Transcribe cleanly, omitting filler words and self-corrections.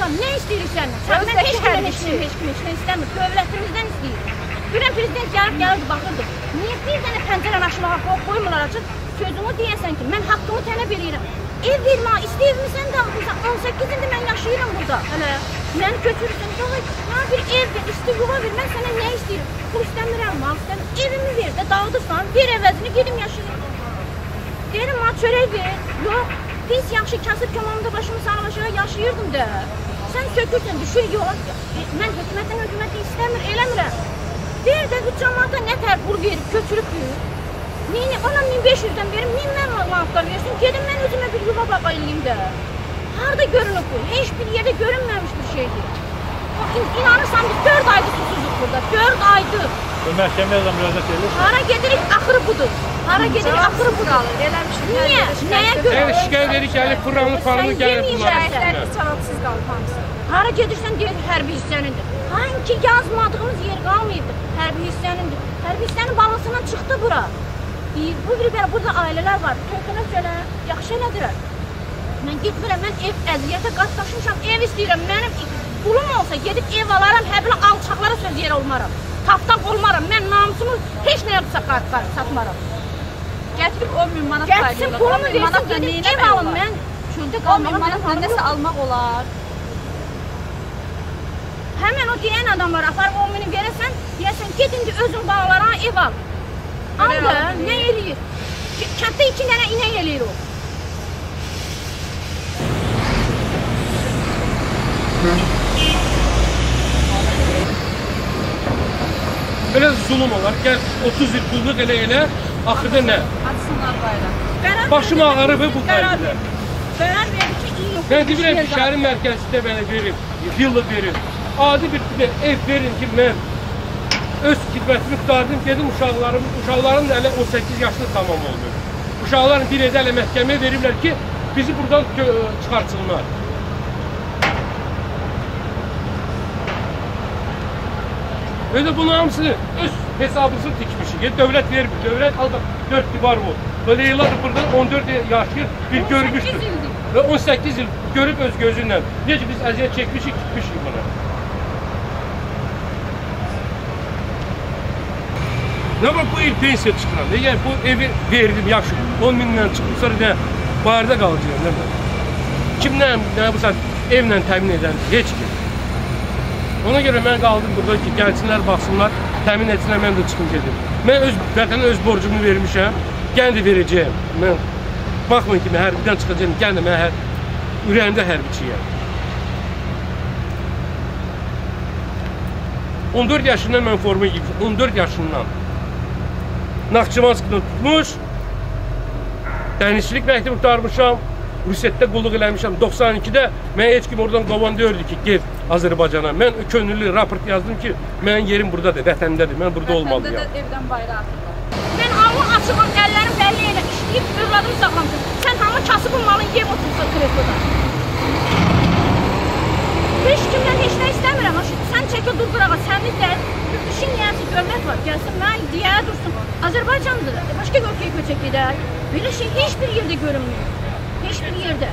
adam, nə istəyirik səndən? Mən heç kimə istəmir, dövlətimizdən istəyir. Görən prezident gəlirdi, baxırdı. Niyə bir dənə pəncərəni aşmağa qoymurlar açıq? Sözümü deyəsən ki, mən haqqımı tələb edirəm. Ev vermə, istəyirmi sən də almışsan? 18 ildir mən yaşayıram burada. Hələ, məni götürürsən, mənə bir ev ver, yuva ver, mən sənə nə istəyirəm? Pul istəmirəm, mal istəmirəm. Evimi ver də dağıdırsan, ver əvəzini, gedim yaşayıram. Deyirəm, mənə çörək ver. Yox, pis yaxşı kasıb kömamda başımı sağ aşağı yaşayırdım da. Sən sökürsən, düşür yola. Mən hökumətdən istəmir, eləmirəm. Bir də bu cəmaata nə tər pul verib, götürüb büyür. Ona 1500'den verim, 1000 manatdan versin, gedim mən özümə bir yuva bakayım da. Harada görünüb bu? Heç bir yerde görünməmiş bir şeydir. İnanırsan biz 4 aydır susuzluq burada, 4 aydır. Məhkəməyə də müraciət edilir. Hara gedirik, axırı budur. Hara gedirik, axırı budur. Niyə? Nəyə görə? Evet, şikayət edik, gəlib fırlanlı paranı gəlib bunlar. Cavabsız qalıb hamısı. Hara gedirsən deyir, hərbi hissənindir. Hanki yazmadığımız yer qalmayıbdır, hərbi hissənindir. Hərbi hissənin balısından çıxdı bura. Burada ailələr var, toxunacaqlar, yaxşı elədirər. Mən getmirəm, mən ev əziyyətə qatlaşmışam, ev istəyirəm. Mənim pulum olsa, gedib ev alaram, həblə alçaqlara söz yer olmaram. Tapdaq olmaram, mən namusumu heç nəyə satmaram. Gətirib 10.000 manat sayılır. Gətirsin, pulumu versin, gedib ev alın, mən çöldə 10.000 manat nəsə almaq olar. Həmən o deyən adamlar, aparıb 10.000'i verəsən, deyəsən, gedin özün bağlarına ev al. Aldı, nə eləyir? Kənddə 2 dənə inək eləyir o. Belə zulüm olar, gəl 30 il qulluq elə, axırda nə? Açsınlar bayrağı. Başım ağrıb bu qayda. Qərar verdi ki, iyi yox. Mən deyirəm ki, şəhərin mərkəzində mənə verin, villa verin. Adi bir ev verin ki, mən öz xidmətimi qutardım, dedim uşaqların hələ 18 yaşlı tamam oldu. Uşaqların bir edələ məhkəməyə veriblər ki, bizi buradan çıxartsınlar. Ve de bunun hamısını öz hesabımızı dikmişik. Dövlət vermir, dövlət al bak 4 divar bu. Böyle yıllardır burada 14 yaşlı bir görmüştür. Ve 18 yıl görüp öz gözünden. Necə biz əziyyət çekmişik, gitmişik buna. Ne bak bu il pensiya çıkıram. Yani bu evi verdim yaxşı. 10.000'den çıktım. Sonra da bayırda kalacağım. Değil mi? Kimden bu saat evle təmin eden? Heç kim. Ona göre ben kaldım burada ki gelsinler baksınlar. Təmin etsinler ben de çıkım gedim. Ben vətənə öz borcumu vermişəm. Gən də verəcəyim. Ben bakmayın ki ben hərbiden çıkacağım. Gən də mən ürəyimdə hərbiçiyəm. 14 yaşından ben forma giymişim. 14 yaşından. Naxçıvanskıdan tutmuş, dənizçilik məktubu tutarmışam, Rusiyyətdə qulluq eləmişəm. 92'də mən heç kim oradan qovan deyirdi ki, gel Azərbaycana. Mən könüllü raport yazdım ki, mənim yerim buradadır, vətəndədir, mən burada olmalıyam. Vətəndə də evdən bayrağı atırlar. Mən alnı açığım, əllərim bəlli elə işləyib, övladımı saxlamışım. Sən hamı kasıbın malın yem otursa kresloda. Heç kimdən heç nə istəmirəm. Sən çəkil dur qırağa, səni də işin yiyəsi dövlət var, gəlsin, mən deyəyə dursun. Azərbaycandır, başqa ölkəyə köçək gedək. Belə şey heç bir yerdə görünmüyor. Heç bir yerdə.